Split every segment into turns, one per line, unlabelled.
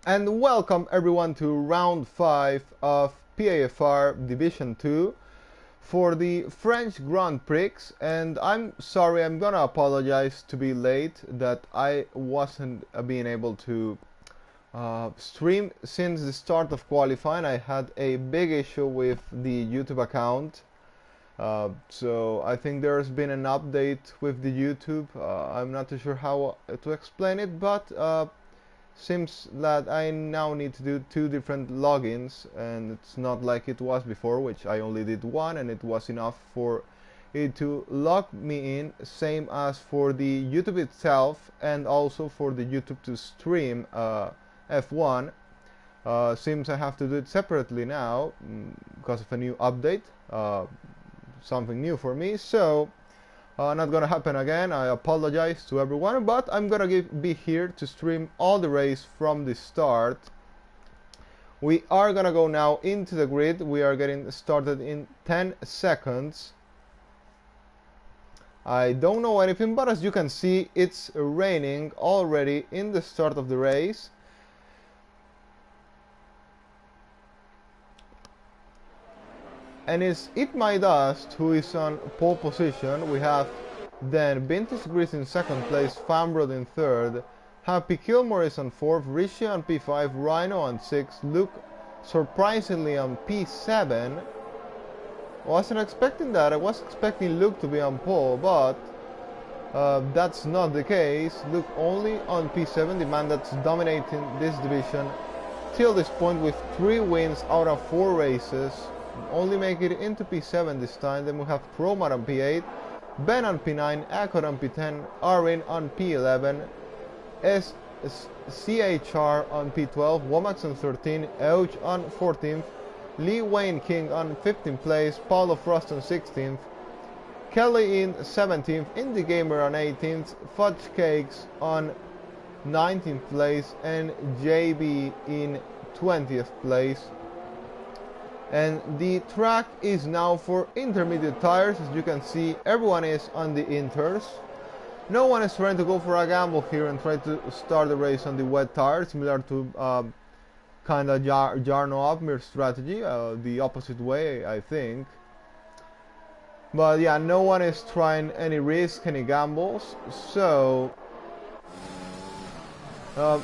And welcome everyone to round 5 of PAFR Division 2 for the French Grand Prix. And I'm sorry, I'm gonna apologize to be late that I wasn't being able to stream since the start of qualifying. I had a big issue with the YouTube account. So I think there's been an update with the YouTube. I'm not too sure how to explain it, but seems that I now need to do two different logins, and it's not like it was before, which I only did one and it was enough for it to log me in, same as for the YouTube itself and also for the YouTube to stream F1. Seems I have to do it separately now because of a new update, something new for me. So not gonna happen again. I apologize to everyone, but I'm gonna be here to stream all the race from the start. We are gonna go now into the grid. We are getting started in 10 seconds. I don't know anything, but as you can see, it's raining already in the start of the race. And it's Eat My Dust who is on pole position. We have then Vintage Grease in second place, Fambrod in third, Happy Kilmore is on fourth, Rishi on P5, Rhino on sixth, Luke surprisingly on P7. Wasn't expecting that. I was expecting Luke to be on pole, but that's not the case. Luke only on P7, the man that's dominating this division till this point with 3 wins out of 4 races. Only make it into P7 this time. Then we have Promar on P8, Ben on P9, Akot on P10, Arin on P11, CHR on P12, Womax on 13, Euch on 14th, Lee Wayne King on 15th place, Paulo Frost on 16th, Kelly in 17th, Indie Gamer on 18th, Fudge Cakes on 19th place, and JB in 20th place. And the track is now for intermediate tires. As you can see, everyone is on the inters. No one is trying to go for a gamble here and try to start the race on the wet tires, similar to kind of Jarno Upmir strategy, the opposite way, I think. But yeah, no one is trying any risk, any gambles. So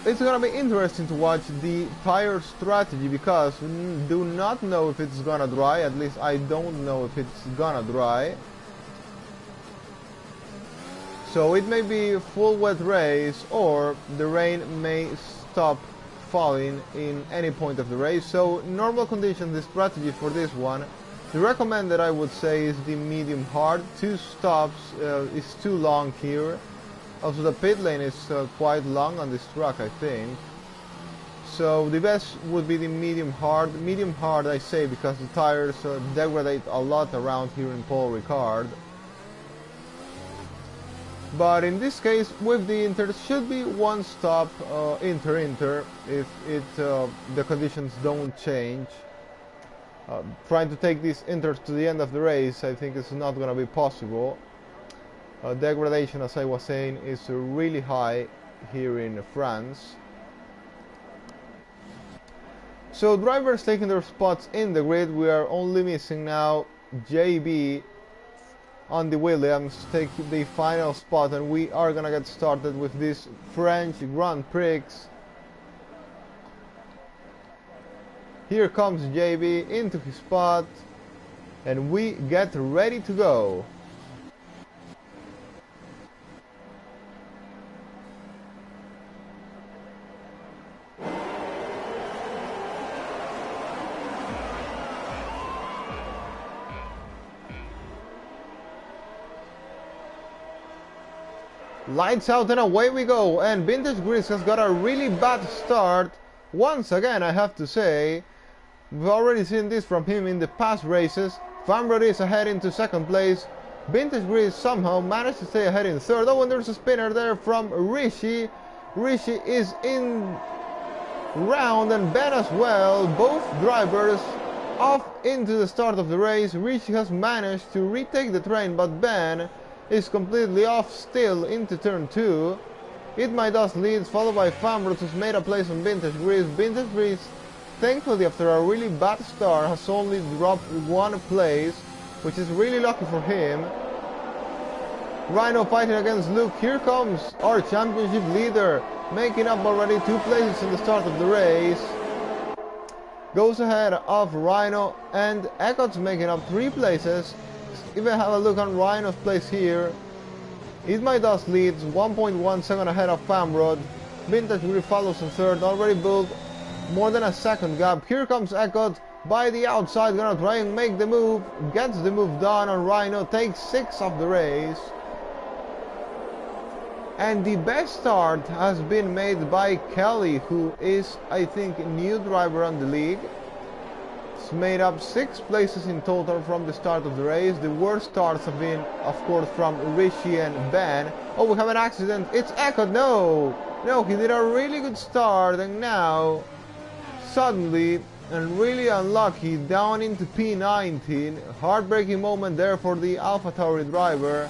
it's gonna be interesting to watch the tire strategy, because we do not know if it's gonna dry. At least I don't know if it's gonna dry. So it may be a full wet race, or the rain may stop falling in any point of the race. So normal conditions, the strategy for this one, the recommended I would say is the medium hard. 2 stops is too long here. Also, the pit lane is quite long on this track, I think. So the best would be the medium hard. Medium hard, I say, because the tires degrade a lot around here in Paul Ricard. But in this case, with the Inter, should be one stop Inter if the conditions don't change. Trying to take these Inters to the end of the race, I think it's not going to be possible. Degradation, as I was saying, is really high here in France. So drivers taking their spots in the grid. We are only missing now JB on the Williams to take the final spot, and we are gonna get started with this French Grand Prix. Here comes JB into his spot, and we get ready to go. Lights out and away we go, and Vintage Grease has got a really bad start. Once again, I have to say, we've already seen this from him in the past races. Fambrod is ahead into second place. Vintage Grease somehow managed to stay ahead in third. Oh, and there's a spinner there from Rishi. Rishi is in round, and Ben as well. Both drivers off into the start of the race. Rishi has managed to retake the train, but Ben is completely off still into turn 2. It My Dust leads, followed by Famrod, who's made a place on Vintage Grease. Vintage Grease, thankfully after a really bad start, has only dropped one place, which is really lucky for him. Rhino fighting against Luke. Here comes our championship leader, making up already 2 places in the start of the race. Goes ahead of Rhino, and Echo's making up 3 places. Even have a look on Rhino's place here. It My Dust leads 1.1 second ahead of Famrod. Vintage Grease follows in third, already built more than a second gap. Here comes Echo by the outside, gonna try and make the move. Gets the move done on Rhino, takes 6 of the race. And the best start has been made by Kelly, who is, I think, a new driver on the league. It's made up 6 places in total from the start of the race. The worst starts have been, of course, from Rishi and Ben. Oh, we have an accident. It's Echo. No, he did a really good start, and now, suddenly, and really unlucky, down into P19. Heartbreaking moment there for the AlphaTauri driver.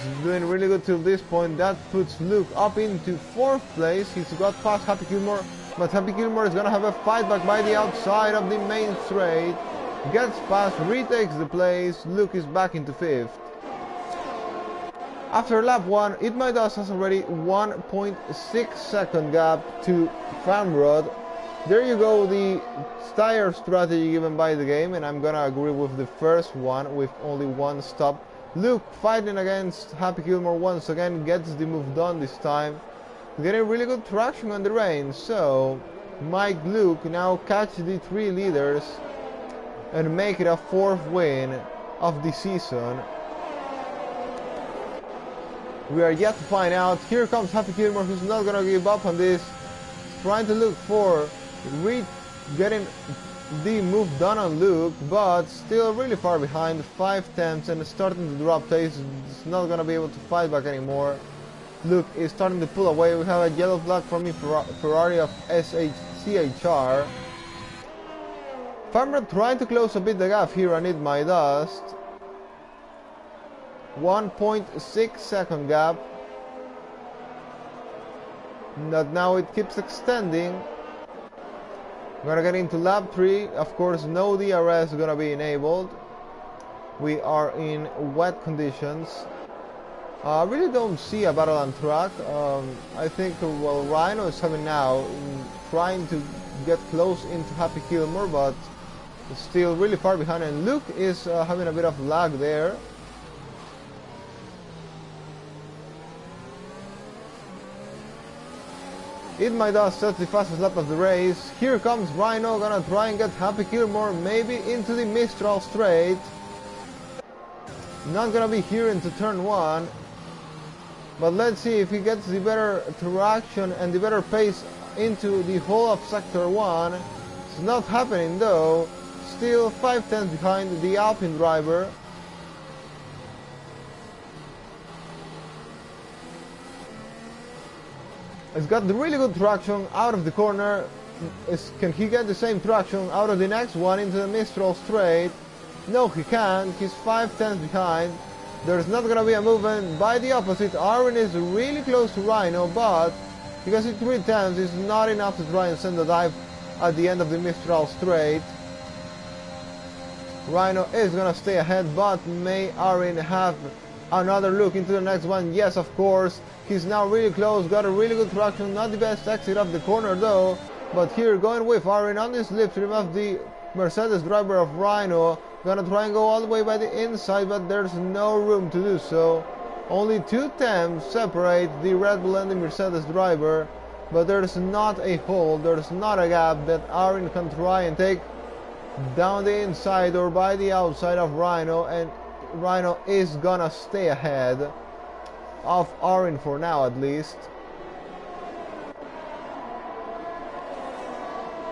He's doing really good till this point. That puts Luke up into 4th place. He's got past Happy Gilmore, but Happy Gilmore is gonna have a fight back by the outside of the main straight. Gets past, retakes the place. Luke is back into 5th. After lap 1, It My Dust has already 1.6 second gap to Famrod. There you go, the tire strategy given by the game, and I'm gonna agree with the first one with only 1 stop. Luke fighting against Happy Gilmore once again, gets the move done this time. Getting really good traction on the reins, so Mike Luke now catch the 3 leaders and make it a 4th win of the season. We are yet to find out. Here comes Happy Gilmore, who's not gonna give up on this, trying to look for getting the move done on Luke, but still really far behind, 5 tenths, and starting to drop pace. It's not gonna be able to fight back anymore. Luke is starting to pull away. We have a yellow flag from the Ferrari of CHR. Farmer trying to close a bit the gap here on It My Dust. 1.6 second gap. But now it keeps extending. We're gonna get into lap 3. Of course, no DRS is gonna be enabled. We are in wet conditions. I really don't see a battle on track. I think, well, Rhino is having now, trying to get close into Happy Gilmore, but still really far behind. And Luke is having a bit of lag there. It My Dust sets the fastest lap of the race. Here comes Rhino, gonna try and get Happy Gilmore maybe into the Mistral straight. Not gonna be here into turn 1. But let's see if he gets the better traction and the better pace into the whole of sector 1. It's not happening though. Still 5 tenths behind the Alpine driver. It's got the really good traction out of the corner. Can he get the same traction out of the next one into the Mistral straight? No, he can't. He's 5 tenths behind. There's not gonna be a movement. By the opposite, Aaron is really close to Rhino, but because it's 3 tenths, it's not enough to try and send a dive at the end of the Mistral straight. Rhino is gonna stay ahead, but may Aaron have another look into the next one? Yes, of course. He's now really close, got a really good traction, not the best exit of the corner though, but here going with Aaron on this slipstream of the Mercedes driver of Rhino, gonna try and go all the way by the inside, but there's no room to do so. Only 2 tenths separate the Red Bull and the Mercedes driver, but there's not a hole, there's not a gap that Aaron can try and take down the inside or by the outside of Rhino, and Rhino is gonna stay ahead of Aaron for now at least.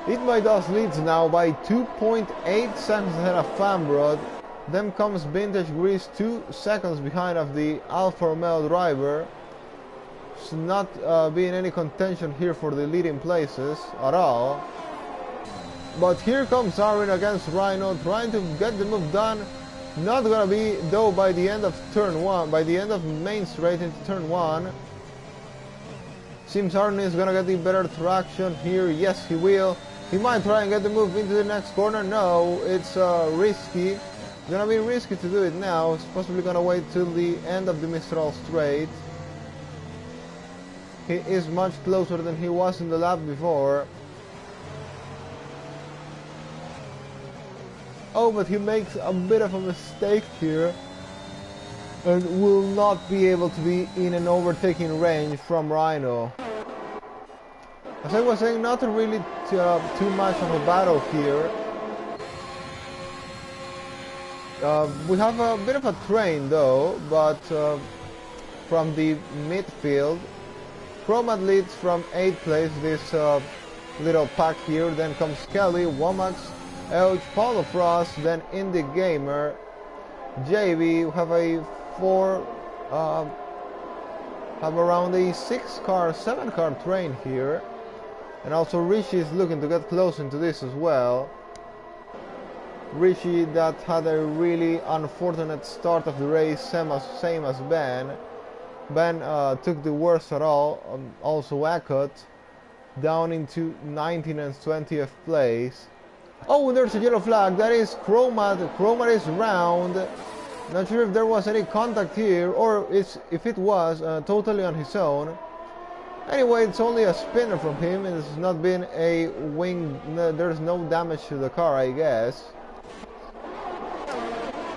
It My Dust leads now by 2.8 seconds ahead of Famrod. Then comes Vintage Grease 2 seconds behind of the Alfa Romeo driver. It's not being any contention here for the leading places at all. But here comes Aaron against Rhino, trying to get the move done. Not gonna be though by the end of turn 1, by the end of main straight into turn 1. Seems Aaron is gonna get the better traction here. Yes, he will. He might try and get the move into the next corner. No, it's risky. It's gonna be risky to do it now. It's possibly gonna wait till the end of the Mistral straight. He is much closer than he was in the lap before. Oh, but he makes a bit of a mistake here and will not be able to be in an overtaking range from Rhino. As I was saying, not really too much of a battle here. We have a bit of a train though, but from the midfield. Chromat leads from 8th place, this little pack here. Then comes Kelly, Womax, Elch, Paulo Frost, then Indie Gamer, JB. We have a have around a 7 car train here. And also Rishi is looking to get close into this as well. Rishi that had a really unfortunate start of the race, same as Ben. Ben took the worst at all, also Eckert, down into 19th and 20th place. Oh, there's a yellow flag, that is Chromat. Chromat is round. Not sure if there was any contact here, or if it was totally on his own. Anyway, it's only a spinner from him, and it's not been a wing. No, there's no damage to the car, I guess.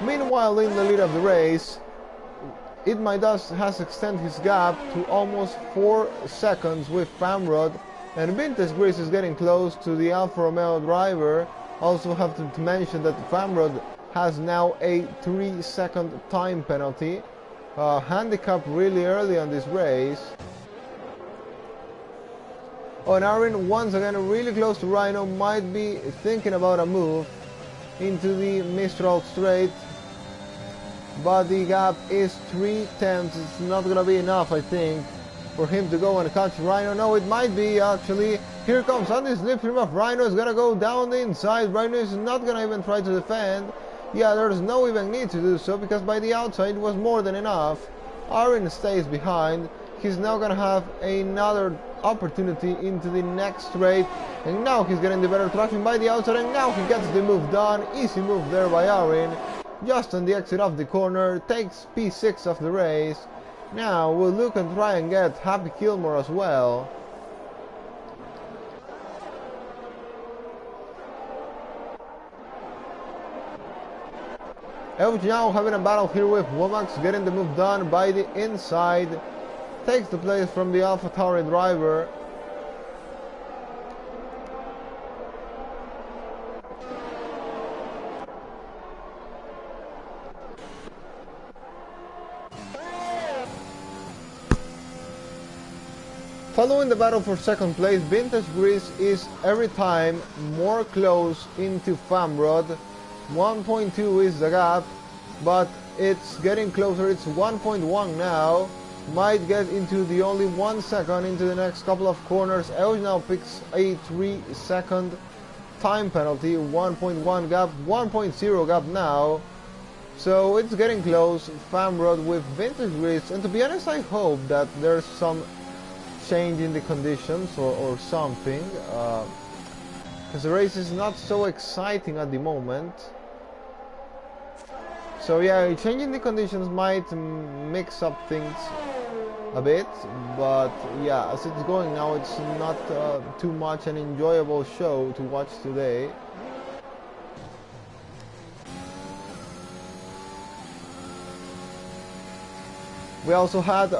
Meanwhile, in the lead of the race, Itmaidas has extended his gap to almost 4 seconds with Famrod, and Vintage Grease is getting close to the Alfa Romeo driver. Also have to mention that Famrod has now a 3-second time penalty, handicapped really early on this race. Oh, and Aaron once again really close to Rhino, might be thinking about a move into the Mistral straight, but the gap is 3/10. It's not gonna be enough, I think, for him to go and catch Rhino. No, it might be actually. Here comes on the slipstream of Rhino, is gonna go down the inside. Rhino is not gonna even try to defend. Yeah, there's no even need to do so, because by the outside it was more than enough. Aaron stays behind. He's now gonna have another opportunity into the next straight, and now he's getting the better traction by the outside, and now he gets the move done. Easy move there by Aaron, just on the exit of the corner, takes P6 of the race. Now we'll look and try and get Happy Kilmore as well. Elch now having a battle here with Womax, getting the move done by the inside. Takes the place from the AlphaTauri driver. Following the battle for second place, Vintage Grease is every time more close into Famrod. 1.2 is the gap, but it's getting closer. It's 1.1 now. Might get into the only 1 second into the next couple of corners. Elge now picks a 3-second time penalty. 1.1 gap, 1.0 gap now. So it's getting close. Famrod with Vintage Grease, and to be honest, I hope that there's some change in the conditions or something, because the race is not so exciting at the moment. So yeah, changing the conditions might mix up things a bit, but yeah, as it's going now, it's not too much an enjoyable show to watch today. We also had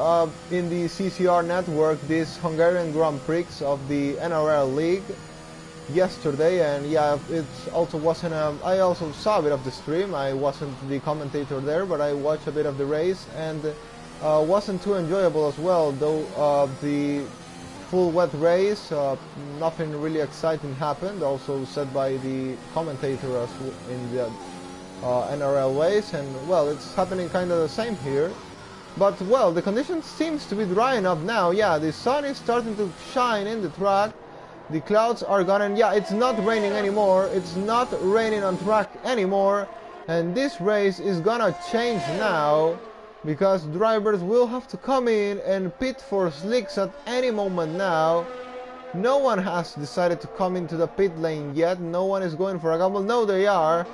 in the CCR network this Hungarian Grand Prix of the NRL League yesterday, and yeah, it also wasn't I also saw a bit of the stream. I wasn't the commentator there, but I watched a bit of the race, and wasn't too enjoyable as well, though the full wet race, nothing really exciting happened, also said by the commentator as in the NRL race, and well, it's happening kind of the same here. But well, the conditions seems to be dry enough now. Yeah, the sun is starting to shine in the track. The clouds are gone, and yeah, it's not raining anymore. It's not raining on track anymore. And this race is gonna change now. because drivers will have to come in and pit for slicks at any moment now. No one has decided to come into the pit lane yet. No one is going for a gamble. No, they are.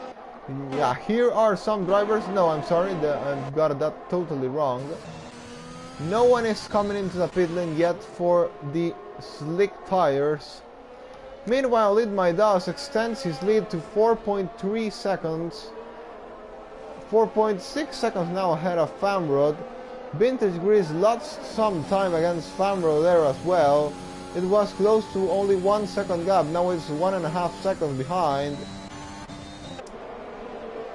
Yeah, here are some drivers. No, I'm sorry, I've got that totally wrong. No one is coming into the pit lane yet for the slick tires. Meanwhile, Lead My DOS extends his lead to 4.3 seconds. 4.6 seconds now ahead of Famrod. Vintage Grease lost some time against Famrod there as well. It was close to only 1 second gap. Now it's 1.5 seconds behind.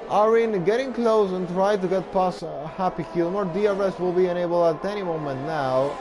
Arin getting close and trying to get past Happy Gilmore. DRS will be enabled at any moment now.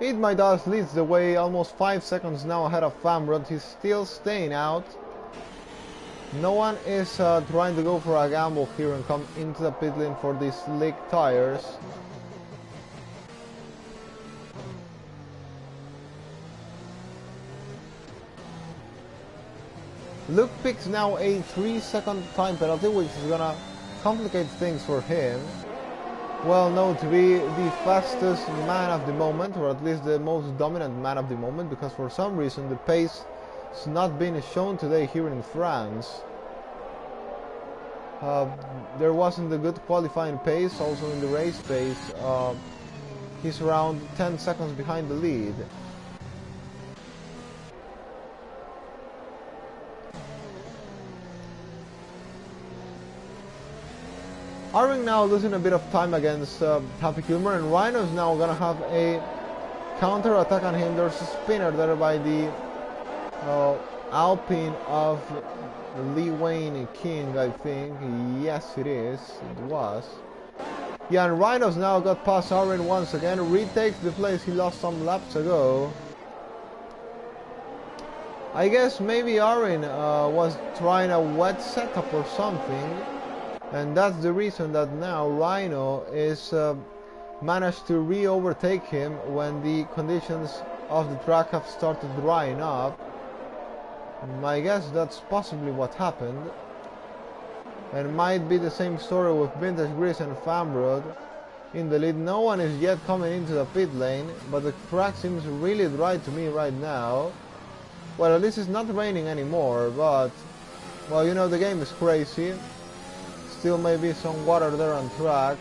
Eat My Dust leads the way, almost 5 seconds now ahead of Famrod. He's still staying out. No one is trying to go for a gamble here and come into the pit lane for these slick tires. Luke picks now a 3-second time penalty, which is gonna complicate things for him. Well known to be the fastest man of the moment, or at least the most dominant man of the moment, because for some reason the pace has not been shown today here in France. There wasn't a good qualifying pace, also in the race pace. He's around 10 seconds behind the lead. Aring now losing a bit of time against Happy Gilmore, and Rhino's now gonna have a counter attack on him. There's a spinner there by the Alpine of Lee Wayne King, I think. Yes, it is. It was. Yeah, and Rhino's now got past Aring once again, retakes the place he lost some laps ago. I guess maybe Aring was trying a wet setup or something. And that's the reason that now Rhino is managed to re-overtake him when the conditions of the track have started drying up. I guess that's possibly what happened. And might be the same story with Vintage Grease and Famrod in the lead. No one is yet coming into the pit lane, but the track seems really dry to me right now. Well, at least it's not raining anymore, but well, you know, the game is crazy. Still may be some water there on track.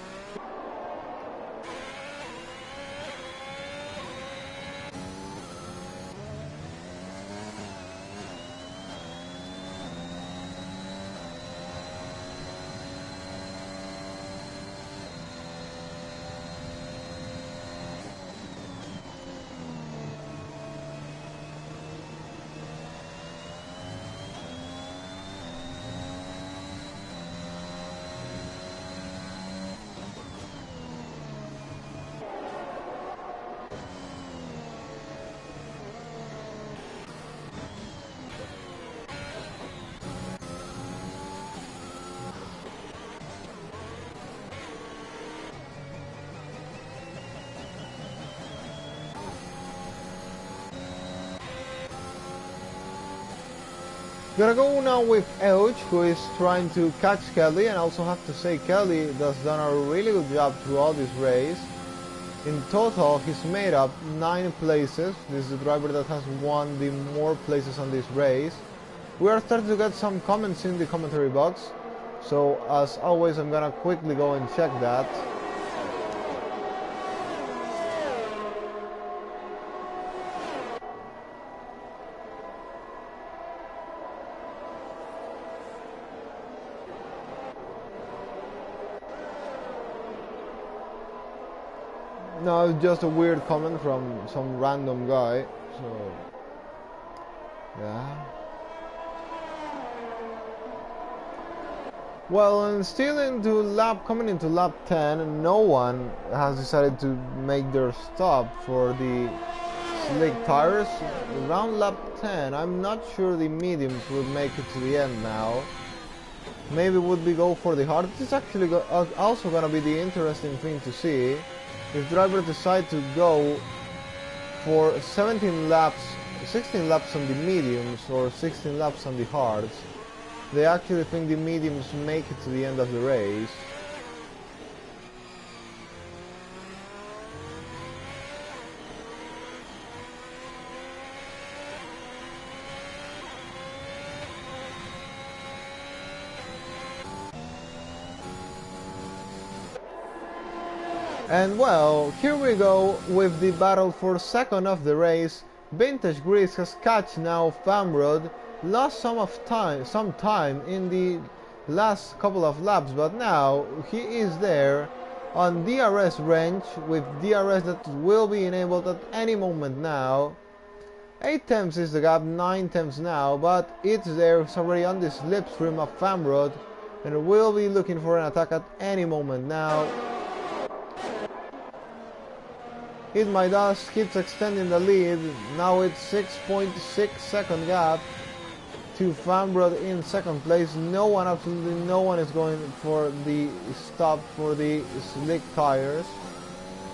Gonna go now with Euch, who is trying to catch Kelly, and I also have to say Kelly has done a really good job throughout this race. In total, he's made up 9 places. This is the driver that has won the more places on this race. We are starting to get some comments in the commentary box, so as always I'm gonna quickly go and check that. No, it's just a weird comment from some random guy, so, yeah. Well, and still coming into lap 10, no one has decided to make their stop for the slick tires. Around lap 10, I'm not sure the mediums would make it to the end now. Maybe would we go for the hard? This is actually also gonna be the interesting thing to see. If drivers decide to go for 16 laps on the mediums or 16 laps on the hards, they actually think the mediums make it to the end of the race. And well, here we go with the battle for second of the race. Vintage Grease has catch now Famrod. Lost some time in the last couple of laps, but now he is there on DRS range with DRS that will be enabled at any moment now. 8 tenths is the gap, 9 tenths now, but it's there. It's already on the slipstream of Famrod and will be looking for an attack at any moment now. Hit My Dust keeps extending the lead. Now it's 6.6 second gap to Famrod in second place. Absolutely no one is going for the stop for the slick tires.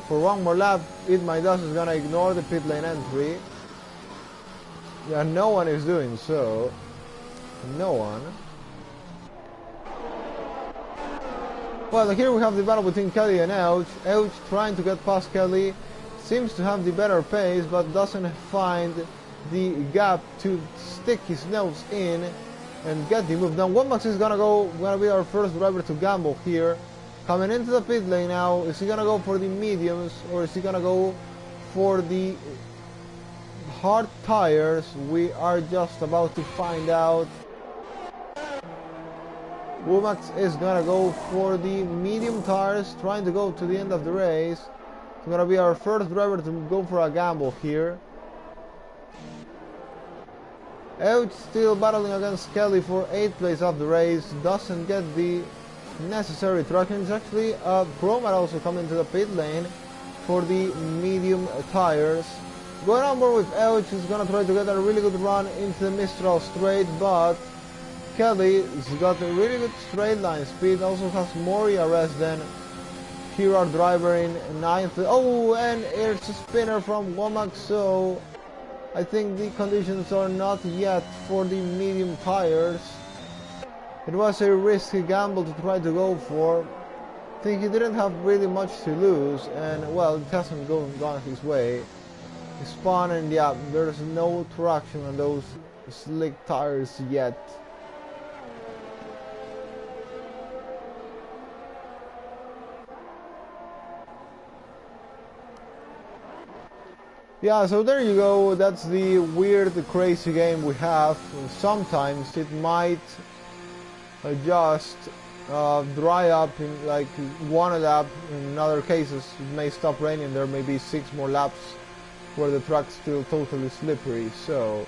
For one more lap, Hit My Dust is gonna ignore the pit lane entry. Yeah, no one is doing so. No one. Well, here we have the battle between Kelly and Ouch. Ouch trying to get past Kelly. Seems to have the better pace, but doesn't find the gap to stick his nose in and get the move. Now Womax is gonna be our first driver to gamble here. Coming into the pit lane now, is he gonna go for the mediums or is he gonna go for the hard tires? We are just about to find out. Womax is gonna go for the medium tires, trying to go to the end of the race. It's gonna be our first driver to go for a gamble here. Ouch still battling against Kelly for 8th place of the race. Doesn't get the necessary traction. It's actually Chroma also coming to the pit lane for the medium tires. Going on board with Ouch, is gonna try to get a really good run into the Mistral straight, but Kelly's got a really good straight line speed. Also has more ERS than our driver in 9th. Oh, and it's a spinner from Womack, so I think the conditions are not yet for the medium tires. It was a risky gamble to try to go for. I think he didn't have really much to lose, and well, it hasn't gone his way. He spun, and yeah, there's no traction on those slick tires yet. Yeah, so there you go. That's the weird, crazy game we have. Sometimes it might just dry up in like one lap. In other cases, it may stop raining. There may be 6 more laps where the track's still totally slippery. So,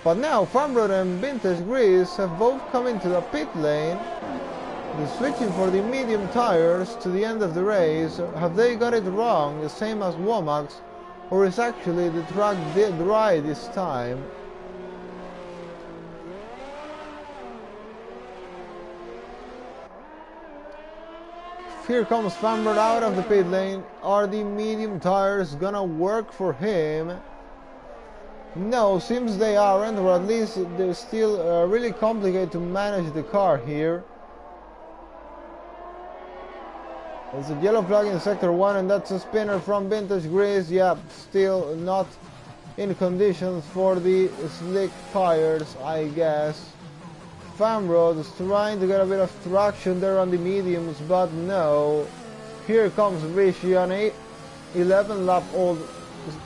but now Famrod and Vintage Grease have both come into the pit lane. They're switching for the medium tires to the end of the race. Have they got it wrong? The same as Womax? Or is actually the track dry this time? Here comes Famrod out of the pit lane. Are the medium tires gonna work for him? No, seems they aren't, or at least they're still really complicated to manage the car here. It's a yellow flag in sector 1, and that's a spinner from Vintage Grease. Yeah, still not in conditions for the slick tires, I guess. Famrod is trying to get a bit of traction there on the mediums, but no. Here comes Rishi on a 11 lap old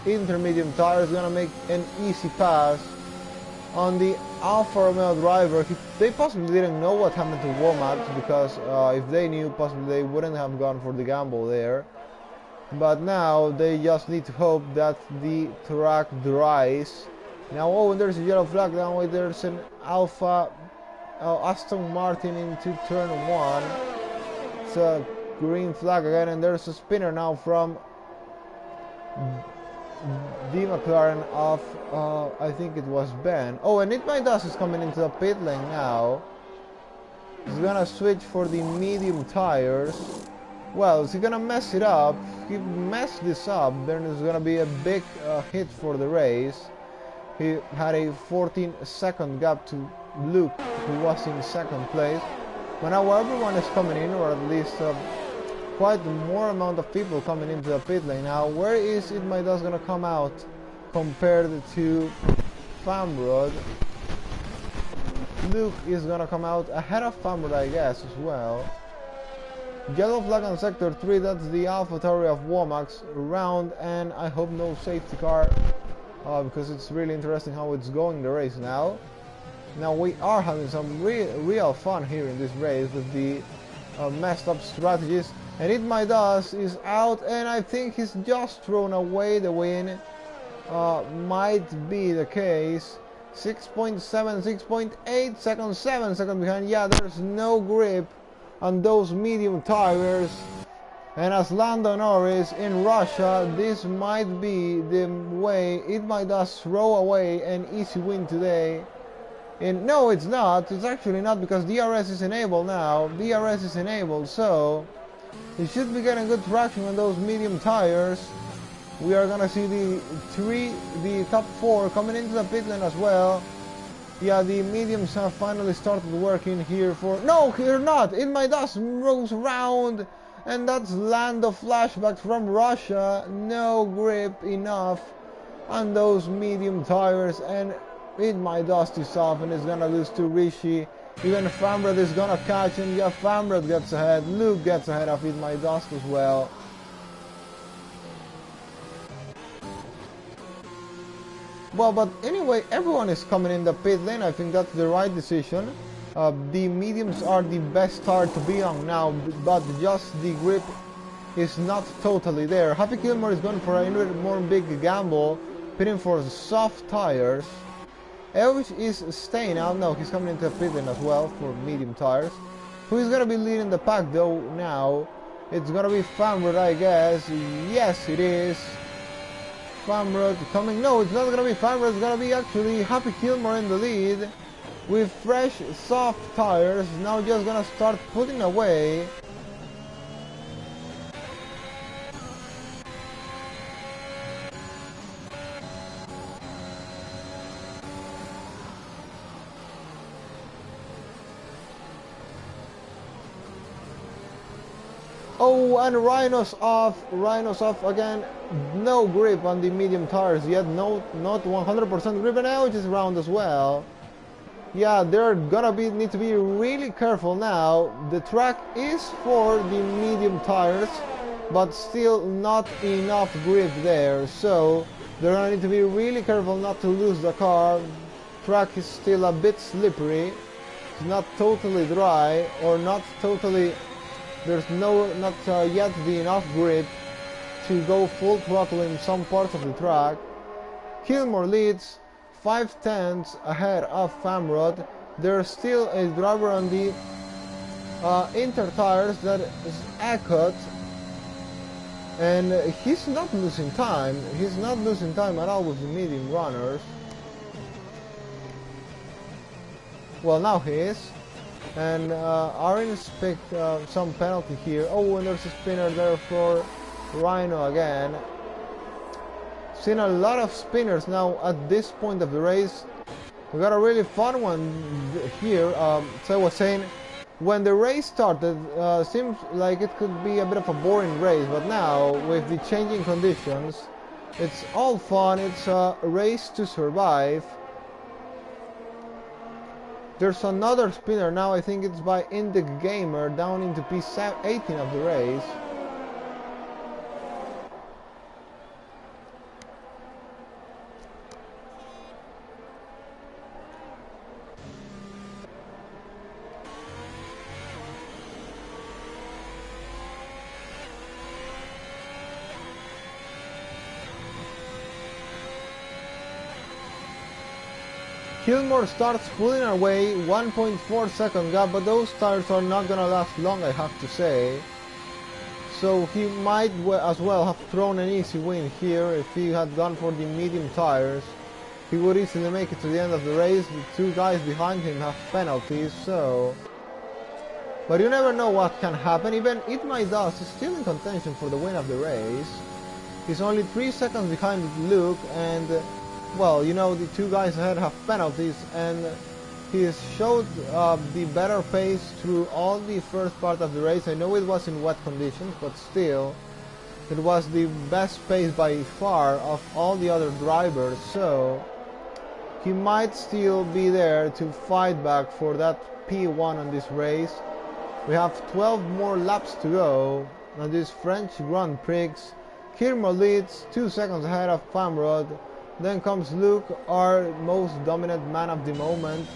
intermediate tire. Is gonna make an easy pass on the Alfa Romeo driver. They possibly didn't know what happened to Womack, because if they knew, possibly they wouldn't have gone for the gamble there. But now they just need to hope that the track dries. Now, oh, and there's a yellow flag. Now there's an Alfa Aston Martin into turn 1. It's a green flag again, and there's a spinner now from the McLaren of, I think it was Ben. Oh, and It My Dust is coming into the pit lane now. He's gonna switch for the medium tires. Well, is he gonna mess it up? If he messed this up, then it's gonna be a big hit for the race. He had a 14-second gap to Luke, who was in second place. But now everyone is coming in, or at least quite more amount of people coming into the pit lane. Now, where is It My Dust gonna come out compared to Famrod? Luke is gonna come out ahead of Famrod, I guess, as well. Yellow flag on sector 3, that's the AlphaTauri of Womack's round, and I hope no safety car, because it's really interesting how it's going the race now. Now we are having some real fun here in this race with the messed up strategies, and It My Dust is out, and I think he's just thrown away the win. Might be the case. 6.7, 6.8 seconds, 7 seconds behind. Yeah, there's no grip on those medium tires, and as Lando Norris in Russia, this might be the way It My Dust throw away an easy win today. And no, it's not. It's actually not, because DRS is enabled now. DRS is enabled, so he should be getting good traction on those medium tires. We are gonna see the top 4 coming into the pit lane as well. Yeah, the mediums have finally started working here for... No, here not! It My Dust rolls around, and that's Lando flashback from Russia. No grip enough on those medium tires, and It My Dust is off, and is gonna lose to Rishi. Even Famrod is gonna catch him. Yeah, Famrod gets ahead. Luke gets ahead of It My Dust as well. Well, but anyway, everyone is coming in the pit lane. I think that's the right decision. The mediums are the best tire to be on now, but just the grip is not totally there. Happy Gilmore is going for a more big gamble, pitting for soft tires. Elvis is staying out. No, he's coming into the pit lane as well for medium tires. Who is going to be leading the pack though now? It's going to be Famrod, I guess. Yes, it is. Famrod coming. No, it's not gonna be Famrod. It's gonna be actually Happy Gilmore in the lead with fresh, soft tires. Now just gonna start putting away. Oh, and Rhino's off again. No grip on the medium tires yet. No, not 100% grip, and now just round as well. Yeah, they're gonna need to be really careful now. The track is for the medium tires, but still not enough grip there. So they're gonna need to be really careful not to lose the car. Track is still a bit slippery. It's not totally dry, or not totally. There's not yet the enough grip to go full throttle in some parts of the track. Gilmore leads 5/10 ahead of Famrod. There's still a driver on the inter tires, that is Eckert, and he's not losing time. He's not losing time at all with the medium runners. Well, now he is. And Arin's picked some penalty here. Oh, and there's a spinner there for Rhino again. Seen a lot of spinners now at this point of the race. We got a really fun one here. So I was saying, when the race started, seems like it could be a bit of a boring race, but now with the changing conditions, it's all fun. It's a race to survive. There's another spinner now. I think it's by Index Gamer down into P18 of the race. Gilmore starts pulling away, 1.4 second gap, but those tires are not gonna last long, I have to say. So he might as well have thrown an easy win here. If he had gone for the medium tires, he would easily make it to the end of the race. The two guys behind him have penalties, so... But you never know what can happen. Even It My Dust is still in contention for the win of the race. He's only 3 seconds behind Luke, and well, you know, the two guys ahead have penalties, and he has showed the better pace through all the first part of the race. I know it was in wet conditions, but still, it was the best pace by far of all the other drivers, so he might still be there to fight back for that P1 on this race. We have 12 more laps to go on this French Grand Prix. Kirmo leads 2 seconds ahead of Famrod. Then comes Luke, our most dominant man of the moment,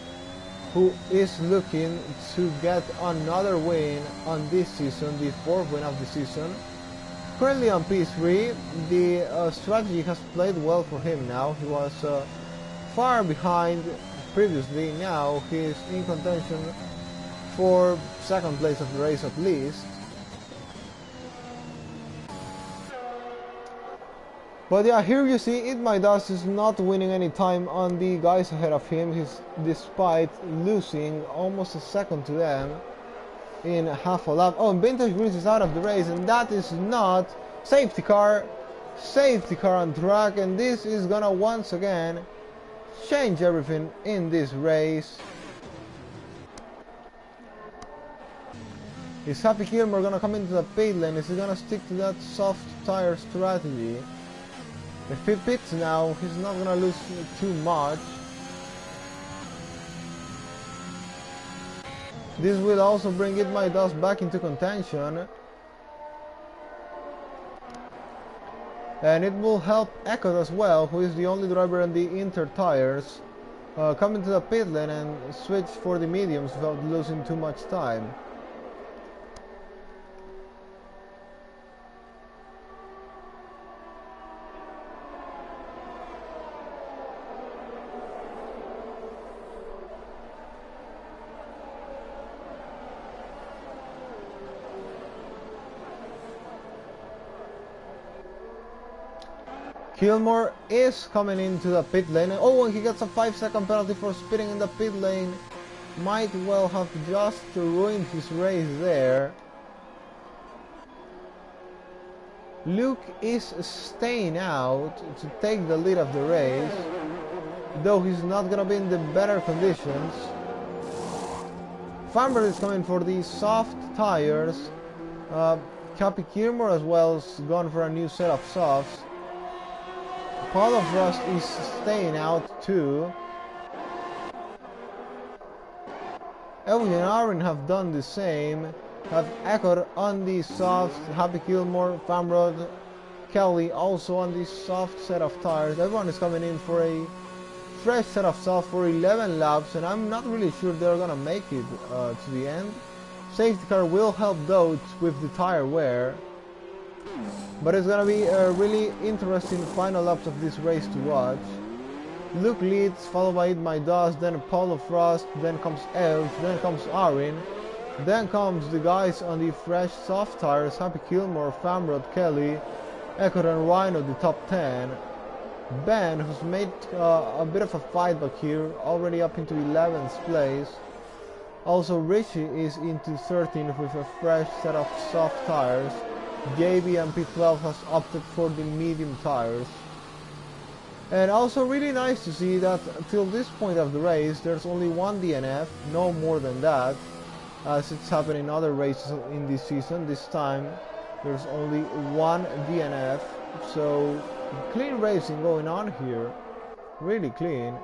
who is looking to get another win on this season, the 4th win of the season. Currently on P3, the strategy has played well for him now. He was far behind previously. Now he is in contention for 2nd place of the race at least. But yeah, here you see It My Dust is not winning any time on the guys ahead of him. He's, despite losing almost a second to them in half a lap. Oh, and Vintage Grease is out of the race, and that is not safety car on track, and this is gonna once again change everything in this race. Is Happy Gilmore gonna come into the pit lane? Is he gonna stick to that soft tire strategy? If he pits now, he's not gonna lose too much. This will also bring It My Dust back into contention. And it will help Echo as well, who is the only driver in the Inter tires, come into the pit lane and switch for the mediums without losing too much time. Gilmore is coming into the pit lane. Oh, and he gets a 5-second penalty for spitting in the pit lane. Might well have just ruined his race there. Luke is staying out to take the lead of the race, though he's not gonna be in the better conditions. Farmer is coming for the soft tires. Cappy Gilmore as well has gone for a new set of softs. Paul of Rust is staying out too. Elvin and Aaron have done the same, have echoed on the soft. Happy Gilmore, Famrod, Kelly also on the soft set of tires. Everyone is coming in for a fresh set of soft for 11 laps, and I'm not really sure they're gonna make it to the end. Safety car will help those with the tire wear. But it's gonna be a really interesting final laps of this race to watch. Luke leads, followed by It My Dust, then Paul of Frost, then comes Elf, then comes Arin, then comes the guys on the fresh soft tires, Happy Gilmore, Famrod, Kelly, Echo and Rhino, the top 10. Ben, who's made a bit of a fight back here, already up into 11th place. Also Richie is into 13th with a fresh set of soft tires. JB and P12 has opted for the medium tires. And also really nice to see that till this point of the race there's only one DNF, no more than that, as it's happened in other races in this season. This time there's only one DNF, so clean racing going on here, really clean.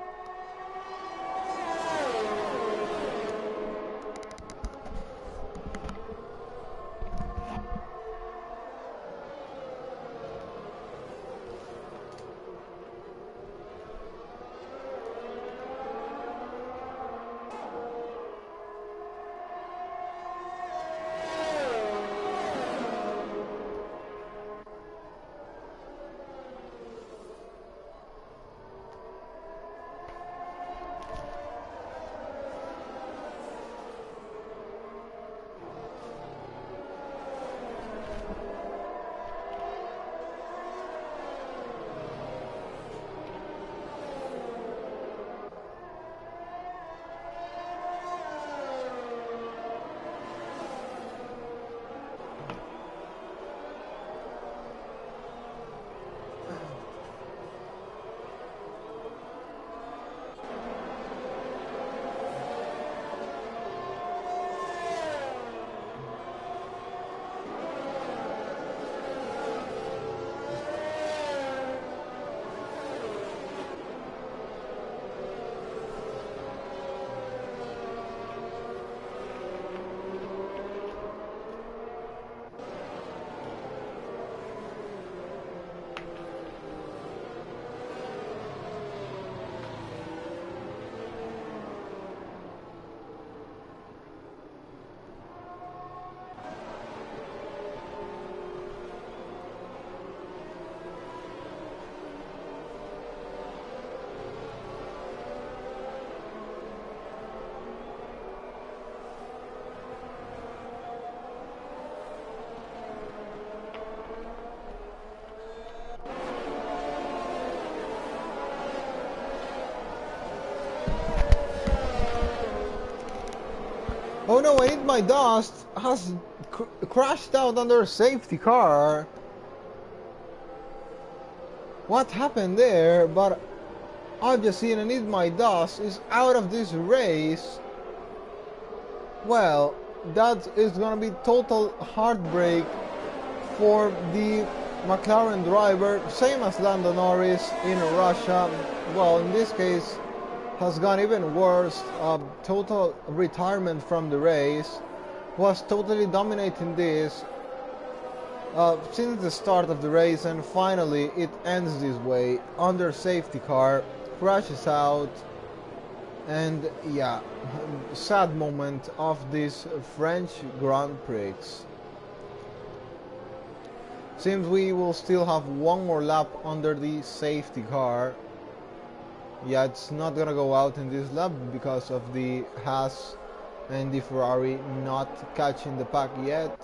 Oh no, I need my dust has crashed out under a safety car. What happened there? But I've just seen I need my dust is out of this race. Well, that is gonna be total heartbreak for the McLaren driver, same as Lando Norris in Russia. Well, in this case has gone even worse. Total retirement from the race. Was totally dominating this since the start of the race, and finally it ends this way under safety car, crashes out, and yeah, sad moment of this French Grand Prix. Seems we will still have one more lap under the safety car. Yeah, it's not gonna go out in this lap because of the Haas and the Ferrari not catching the pack yet.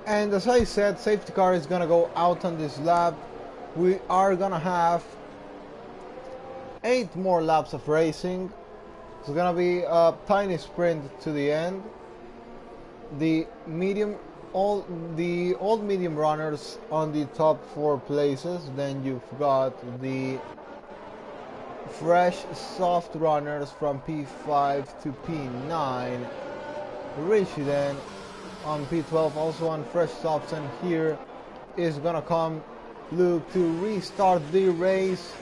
And as I said, safety car is gonna go out on this lap. We are gonna have 8 more laps of racing. It's gonna be a tiny sprint to the end. The old medium runners on the top 4 places. Then you've got the fresh soft runners from P5 to P9. Richie then on P12, also on fresh softs, and here is gonna come Luke to restart the race.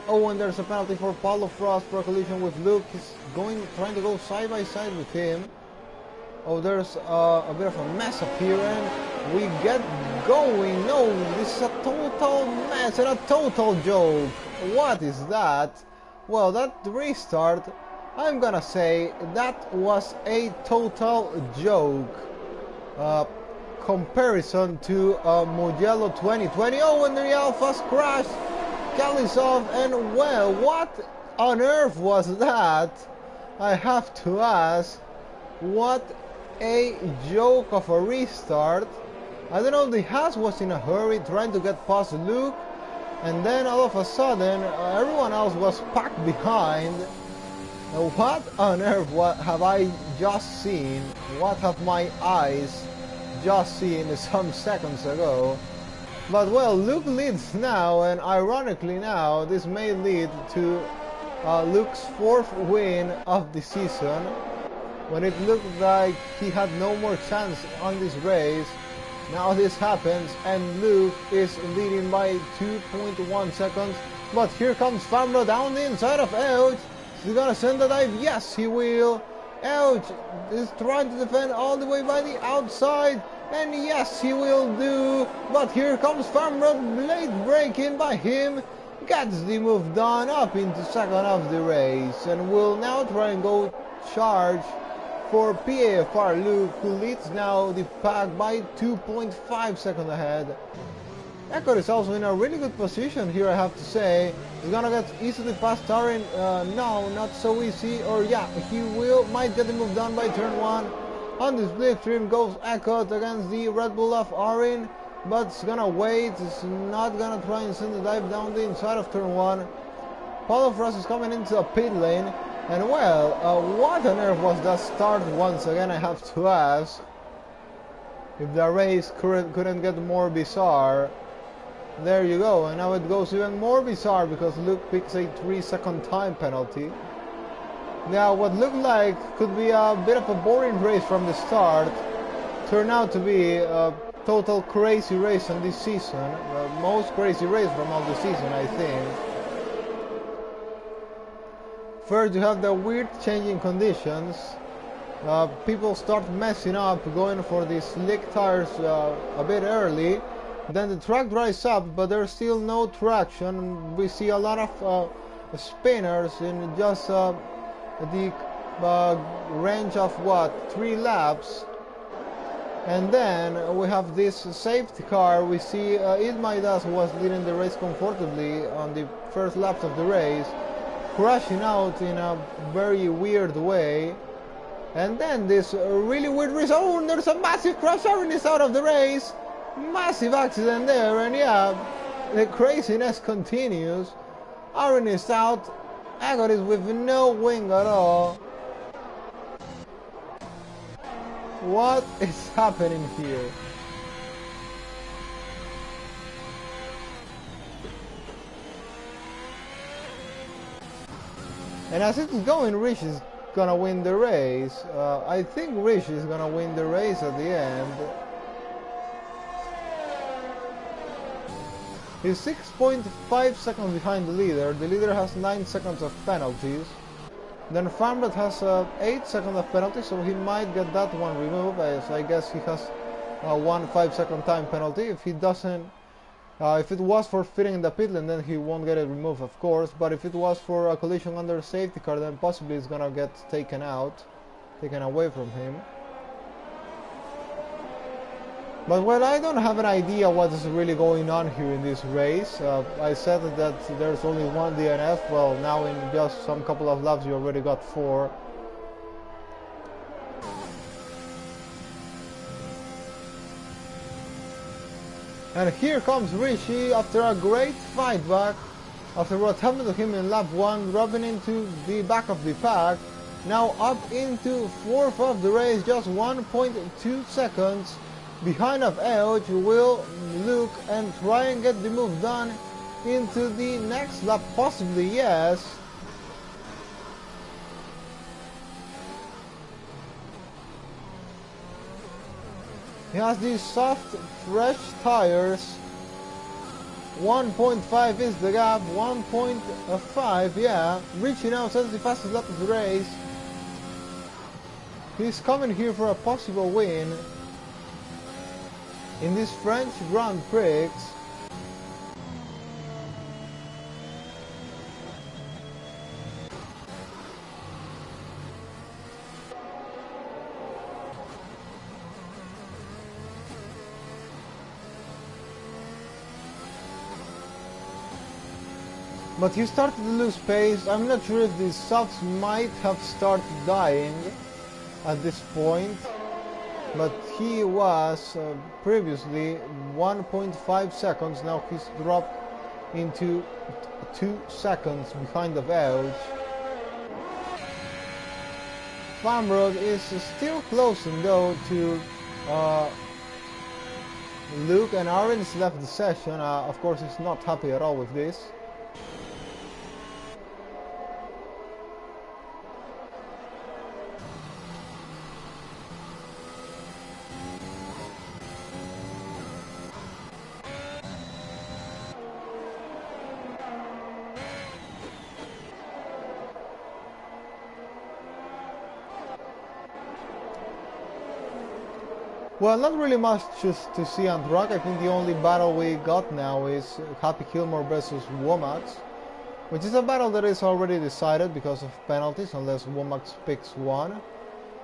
Oh, and there's a penalty for Paulo Frost for a collision with Luke. He's trying to go side by side with him. Oh, there's a bit of a mess up here, and we get going. No, this is a total mess and a total joke. What is that? Well, that restart, I'm gonna say that was a total joke. Comparison to Mugello 2020. Oh, and the Alphas crashed Kalisov, and well, what on earth was that? I have to ask. What a joke of a restart. I don't know, the Haas was in a hurry trying to get past Luke, and then all of a sudden everyone else was packed behind. What on earth have I just seen? What have my eyes just seen some seconds ago? But well, Luke leads now, and ironically now this may lead to Luke's 4th win of the season, when it looked like he had no more chance on this race. Now this happens, and Luke is leading by 2.1 seconds. but here comes Fambro down the inside of Elch. Is he gonna send a dive? Yes, he will. Elch is trying to defend all the way by the outside, and yes, he will do. But here comes Fambro, blade breaking by him. Gets the move done up into second of the race, and will now try and go charge for PAFR Luke, who leads now the pack by 2.5 seconds ahead. Echo is also in a really good position here, I have to say. He's gonna get easily past Tarin. No, not so easy. Or yeah, he might get the move done by turn 1. On this slipstream goes Echo against the Red Bull of Arin, but it's gonna wait. It's not gonna try and send the dive down the inside of turn 1. Paulo Frost is coming into a pit lane. And well, what on earth was that start once again, I have to ask. If the race couldn't get more bizarre. There you go, and now it goes even more bizarre because Luke picks a 3-second time penalty. Now what looked like could be a bit of a boring race from the start turned out to be a total crazy race on this season. The most crazy race from all the season, I think. First you have the weird changing conditions. People start messing up, going for the slick tires a bit early. Then the track dries up, but there's still no traction. We see a lot of spinners in just the range of 3 laps. And then we have this safety car. We see Idmaidas, who was leading the race comfortably on the first laps of the race, crashing out in a very weird way. And then this really weird race. Oh, there's a massive crash. Aaron is out of the race. Massive accident there, and yeah, the craziness continues. Aaron is out. Agot is with no wing at all. What is happening here? And as it's going, Rich is gonna win the race. I think Rich is gonna win the race at the end. He's 6.5 seconds behind the leader. The leader has 9 seconds of penalties. Then Farmbred has 8 seconds of penalties, so he might get that one removed, as I guess he has one 5-second time penalty. If he doesn't, if it was for fitting in the pit lane, then he won't get it removed, of course. But if it was for a collision under safety car, then possibly it's gonna get taken away from him. But well, I don't have an idea what is really going on here in this race. I said that there's only one DNF. Well, now in just some couple of laps you already got 4. And here comes Rishi after a great fight back. After what happened to him in lap 1, dropping into the back of the pack. Now up into 4th of the race, just 1.2 seconds. Behind of Elch will look and try and get the move done into the next lap, possibly, yes. He has these soft, fresh tires. 1.5 is the gap, 1.5, yeah. Richie now sets the fastest lap of the race. He's coming here for a possible win in this French Grand Prix. But he started to lose pace. I'm not sure if the softs might have started dying at this point. But he was previously 1.5 seconds. Now he's dropped into 2 seconds behind the Elch. Famrod is still closing though to Luke, and Aaron's left the session. Of course, he's not happy at all with this. Well, not really much just to see on track. I think the only battle we got now is Happy Gilmore versus Womax, which is a battle that is already decided because of penalties, unless Womax picks one.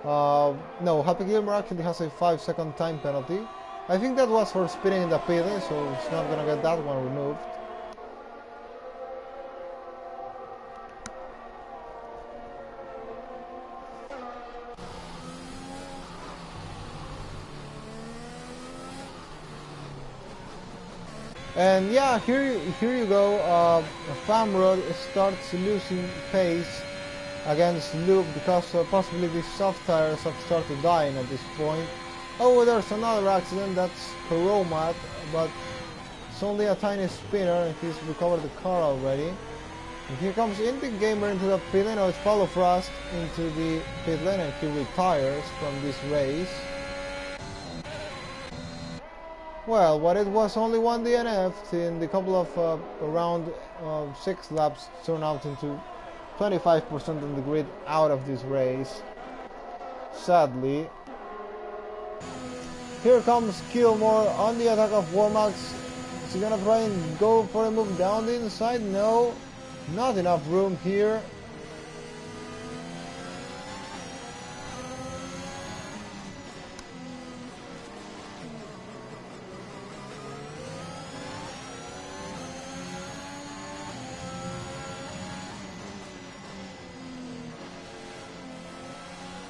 No, Happy Gilmore actually has a 5-second time penalty. I think that was for speeding in the pit lane, so it's not gonna get that one removed. And yeah, here you go. Famrod starts losing pace against Luke because possibly the soft tires have started dying at this point. Oh, there's another accident. That's Karomat, but it's only a tiny spinner, and he's recovered the car already. And here comes Indie Gamer into the pit lane. Oh, it's Paulo Frost into the pit lane, and he retires from this race. Well, what it was only one DNF in the couple of around 6 laps turned out into 25% on the grid out of this race. Sadly. Here comes Gilmore on the attack of Womax. Is he gonna try and go for a move down the inside? No, not enough room here.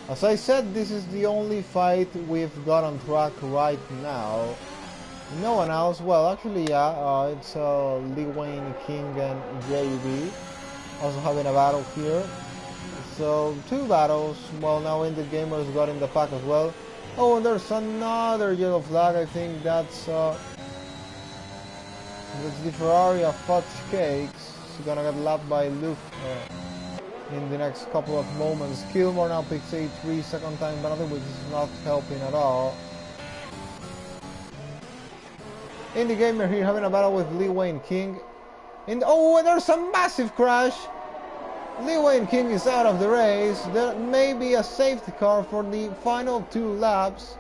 As I said, this is the only fight we've got on track right now. No one else. Well, actually, yeah, it's Lee Wayne, King, and JB also having a battle here. So 2 battles. Well, now Indie Gamers got in the pack as well. Oh, and there's another yellow flag. I think that's the Ferrari of Fudge Cakes. She's gonna get lapped by Luke in the next couple of moments. Gilmore now picks a 3-second time penalty, which is not helping at all. Indie Gamer here having a battle with Lee Wayne King. Oh, and there's a massive crash! Lee Wayne King is out of the race. There may be a safety car for the final 2 laps.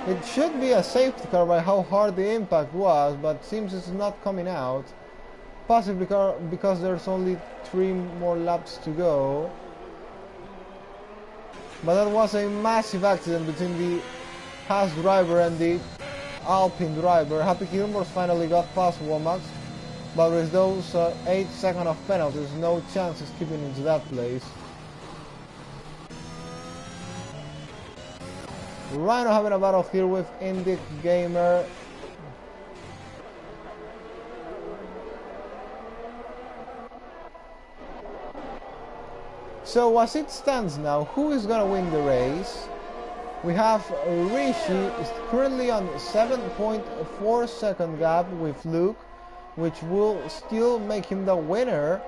It should be a safety car by how hard the impact was, but seems it's not coming out. Possibly because there's only 3 more laps to go. But that was a massive accident between the Haas driver and the Alpine driver. Happy Gilmore finally got past Womax, but with those 8 seconds of penalties, no chance of keeping into that place. Rhino having a battle here with Indie Gamer. So as it stands now, who is gonna win the race? We have Rishi is currently on 7.4 second gap with Luke, which will still make him the winner.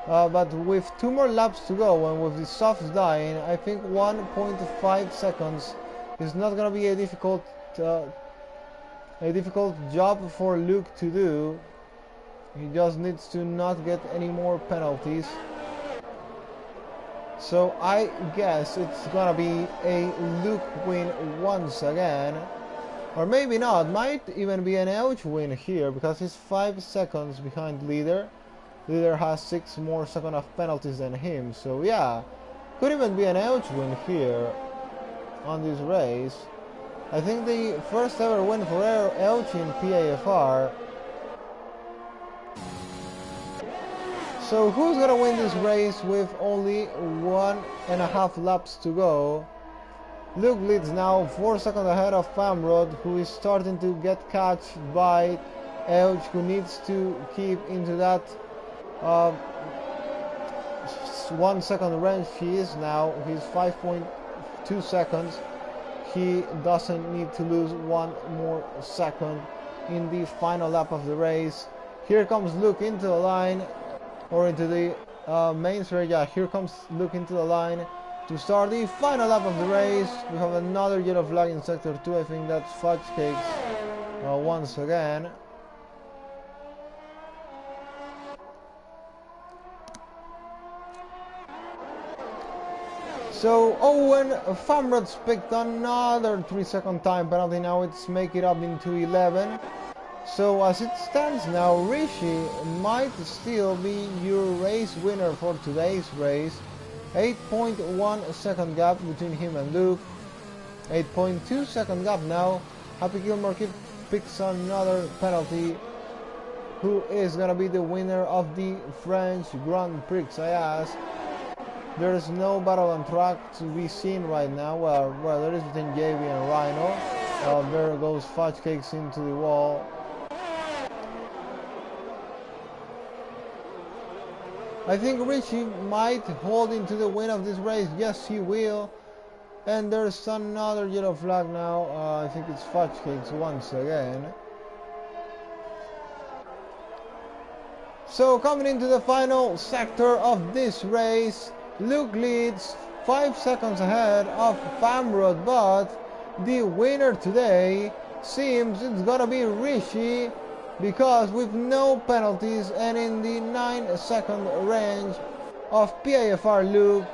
But with 2 more laps to go and with the softs dying, I think 1.5 seconds is not gonna be a difficult job for Luke to do. He just needs to not get any more penalties. So I guess it's gonna be a Luke win once again. Or maybe not, might even be an Elch win here because he's 5 seconds behind leader. Leader has 6 more seconds of penalties than him, so yeah, could even be an Elch win here on this race. I think the first ever win for Elch in PAFR. So who's gonna win this race with only 1.5 laps to go? Luke leads now 4 seconds ahead of Famrod, who is starting to get catched by Elch, who needs to keep into that 1 second range. He is now, he's 5.2 seconds. He doesn't need to lose 1 more second in the final lap of the race. Here comes Luke into the line, or into the main straight. Yeah, here comes Luke into the line to start the final lap of the race. We have another yellow flag in sector 2. I think that's Fudge Cakes once again. So Owen Famrot's picked another 3-second time penalty. Now it's make it up into 11. So as it stands now, Rishi might still be your race winner for today's race. 8.1 second gap between him and Luke. 8.2 second gap now. Happy Gilmore picks another penalty. Who is gonna be the winner of the French Grand Prix, I ask. There's no battle on track to be seen right now. Well, there is between JB and Rhino. There goes Fudge Cakes into the wall. I think Richie might hold into the win of this race. Yes, he will. And there's another yellow flag now. I think it's Fudge Cakes once again. So coming into the final sector of this race, Luke leads 5 seconds ahead of Famrod, but the winner today seems it's gonna be Rishi, because with no penalties and in the 9-second range of PAFR Luke,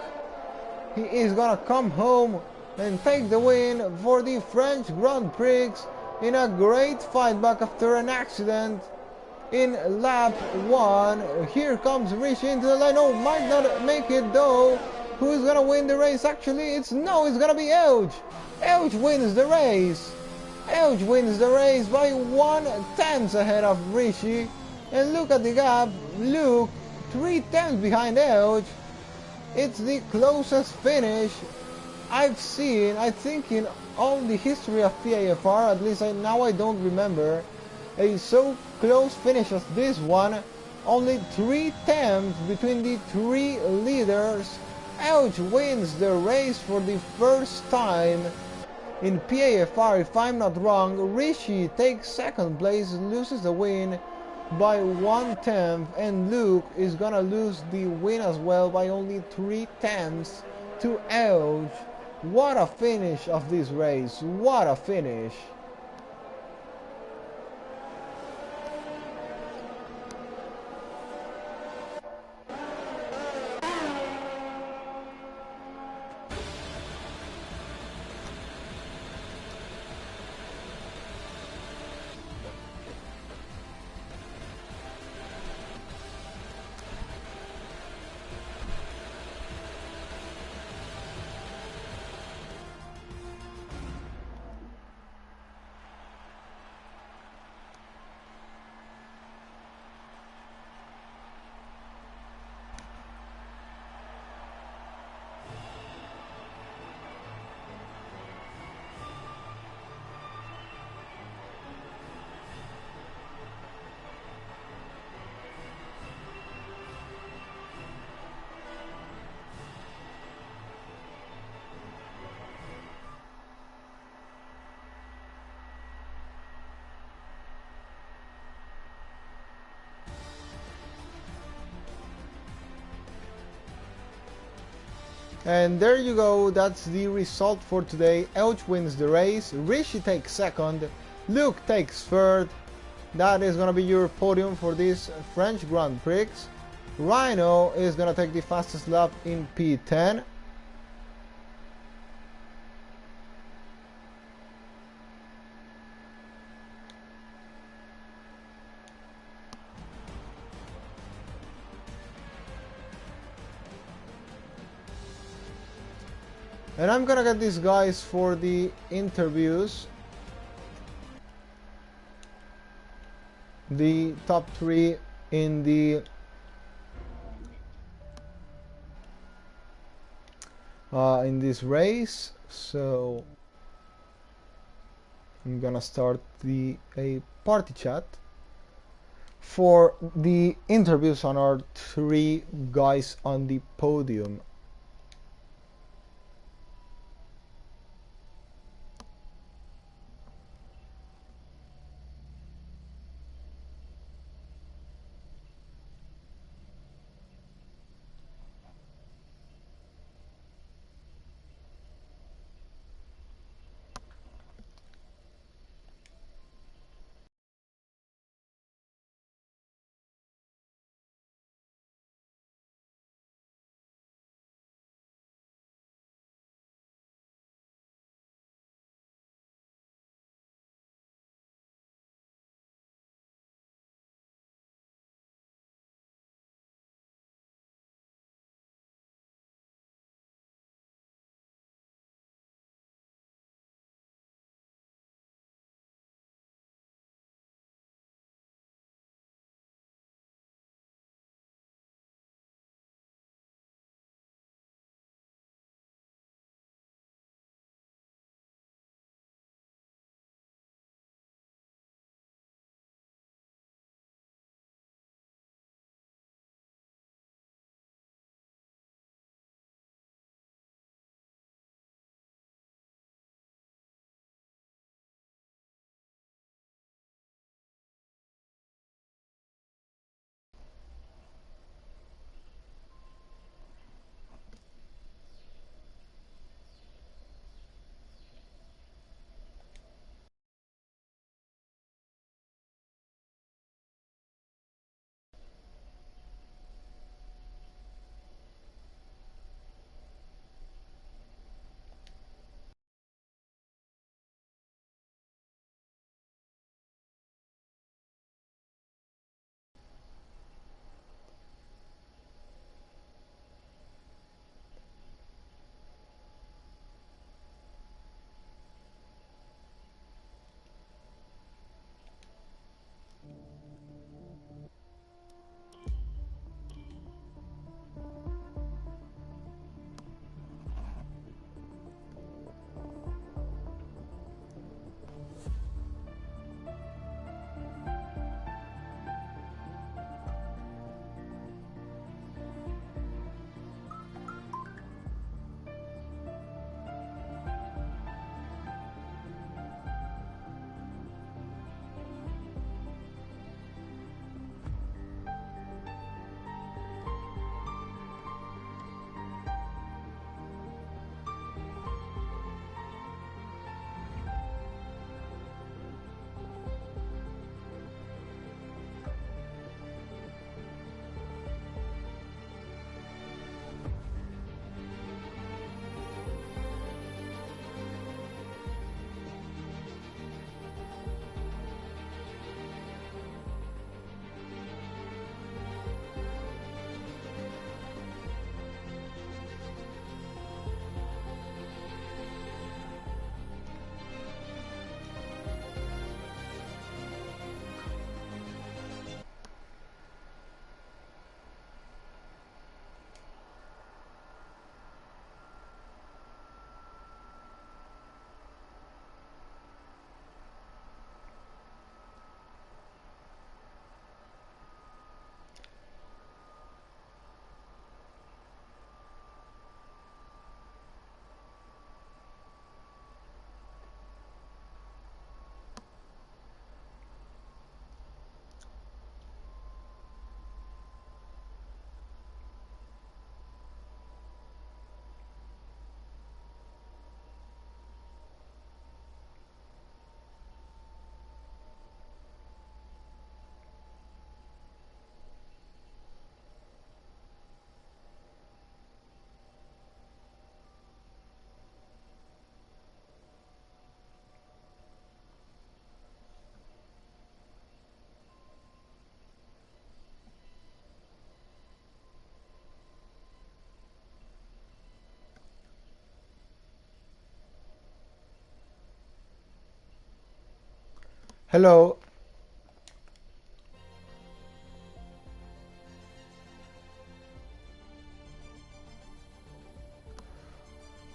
he is gonna come home and take the win for the French Grand Prix in a great fight back after an accident in lap 1. Here comes Rishi into the line. Oh, might not make it though. Who's gonna win the race? Actually, it's gonna be Elge. Elge wins the race. Elge wins the race by 1/10 ahead of Rishi. And look at the gap. Luke 3/10 behind Elge. It's the closest finish I've seen, I think, in all the history of PAFR. At least now I don't remember a so close finish as this one. Only 3/10 between the 3 leaders. Elge wins the race for the first time in PAFR, if I'm not wrong. Rishi takes second place, loses the win by 1/10, and Luke is gonna lose the win as well by only 3/10 to Elge. What a finish of this race, what a finish. And there you go, that's the result for today. Elge wins the race, Rishi takes second, Luke takes third. That is gonna be your podium for this French Grand Prix. Rhino is gonna take the fastest lap in P10. And I'm gonna get these guys for the interviews. The top 3 in the in this race. So I'm gonna start a party chat for the interviews on our 3 guys on the podium. Hello.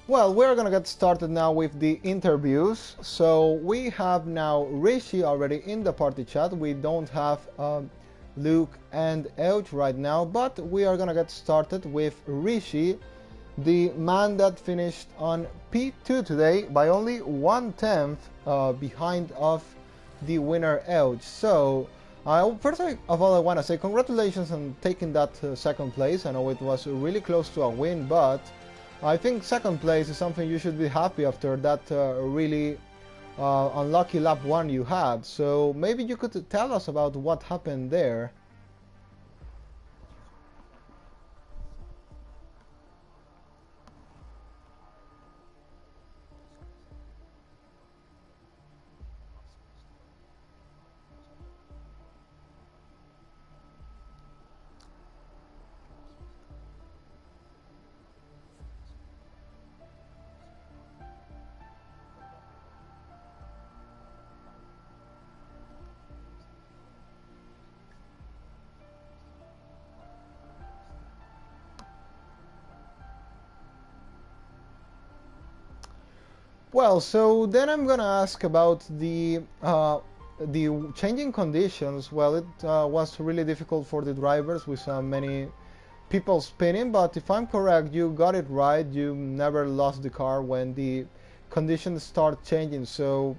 Well, we're gonna get started now with the interviews. So we have now Rishi already in the party chat. We don't have Luke and Euch right now, but we are gonna get started with Rishi, the man that finished on P2 today by only 1/10 behind of the winner Euch. So first of all, I want to say congratulations on taking that second place. I know it was really close to a win, but I think second place is something you should be happy after that really unlucky lap 1 you had. So maybe you could tell us about what happened there. Well, so then I'm gonna ask about the changing conditions. Well, it was really difficult for the drivers with many people spinning, but if I'm correct, you got it right. You never lost the car when the conditions start changing. So,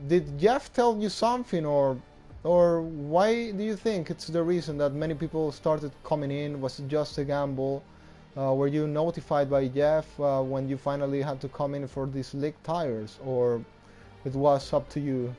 did Jeff tell you something, or why do you think it's the reason that many people started coming in? Was it just a gamble? Were you notified by Jeff when you finally had to come in for these slick tires, or it was up to you?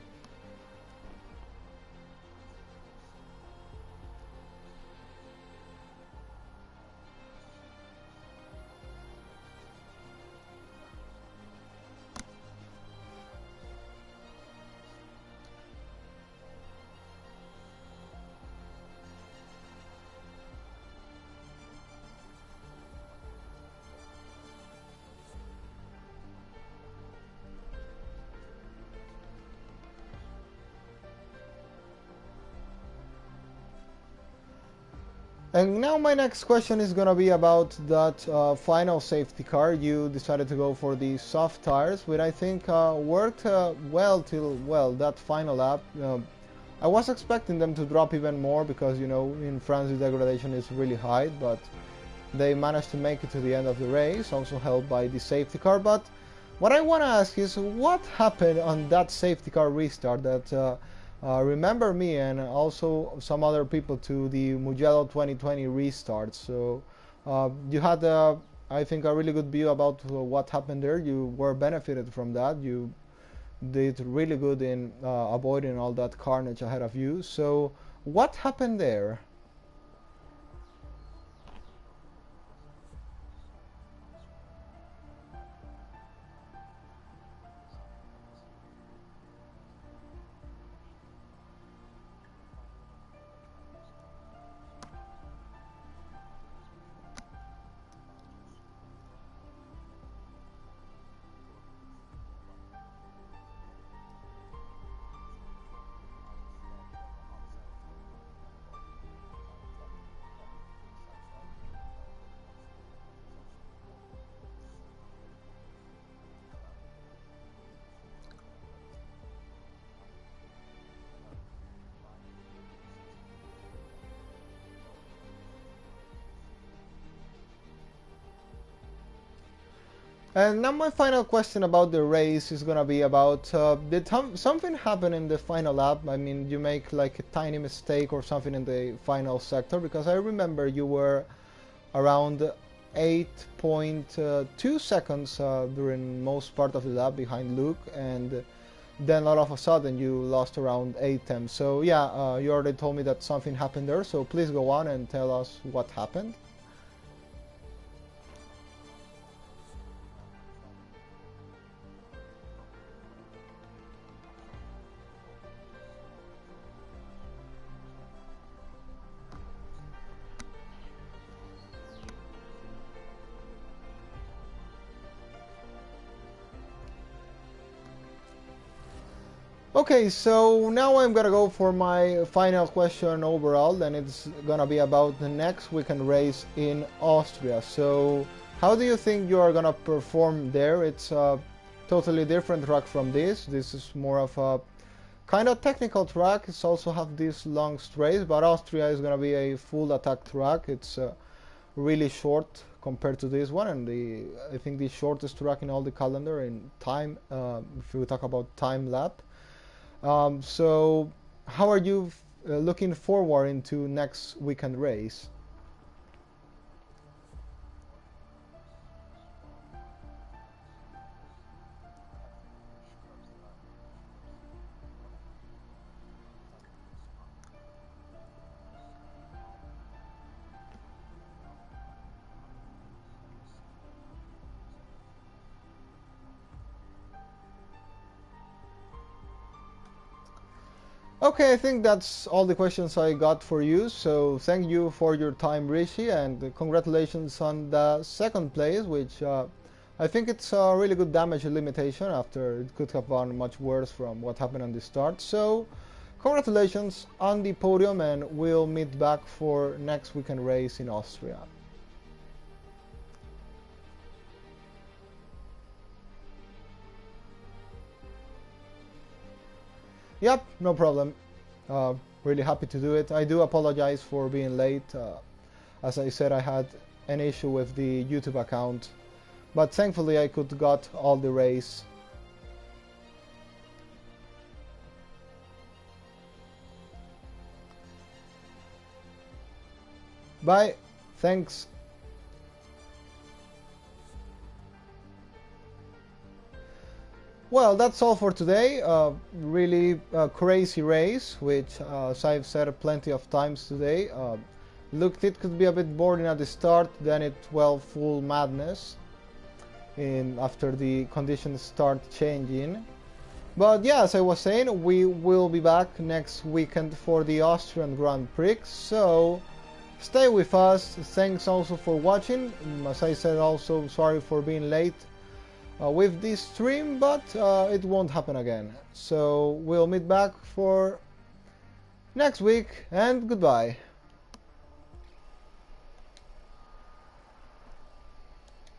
And now my next question is gonna be about that final safety car. You decided to go for the soft tires, which I think worked well till that final lap. I was expecting them to drop even more because in France the degradation is really high, but they managed to make it to the end of the race, also helped by the safety car. But what I want to ask is what happened on that safety car restart that remember me and also some other people to the Mugello 2020 restart. So you had, I think, a really good view about what happened there. You were benefited from that. You did really good in avoiding all that carnage ahead of you. So what happened there? And now my final question about the race is gonna be about did something happen in the final lap? I mean, you make like a tiny mistake or something in the final sector, because I remember you were around 8.2 seconds during most part of the lap behind Luke, and then all of a sudden you lost around 8 tenths. So yeah, you already told me that something happened there, so please go on and tell us what happened. Okay, so now I'm gonna go for my final question overall, and it's gonna be about the next weekend race in Austria. So, how do you think you are gonna perform there? It's a totally different track from this. This is more of a kind of technical track. It's also have these long straights, but Austria is gonna be a full attack track. It's really short compared to this one, and I think the shortest track in all the calendar in time. If we talk about time lap. So, how are you looking forward into next weekend race? Okay, I think that's all the questions I got for you. So thank you for your time, Rishi, and congratulations on the second place, which I think it's a really good damage limitation after it could have gone much worse from what happened on the start. So congratulations on the podium, and we'll meet back for next weekend race in Austria. Yep, no problem. Uh, really happy to do it. I do apologize for being late. As I said, I had an issue with the YouTube account, but thankfully I could got all the race. Bye. Thanks. Well, that's all for today. Really crazy race, which, as I've said plenty of times today, looked it could be a bit boring at the start, then it well full madness after the conditions start changing. But yeah, as I was saying, we will be back next weekend for the Austrian Grand Prix, so stay with us. Thanks also for watching. As I said, also sorry for being late with this stream, but it won't happen again. So we'll meet back for next week, and goodbye.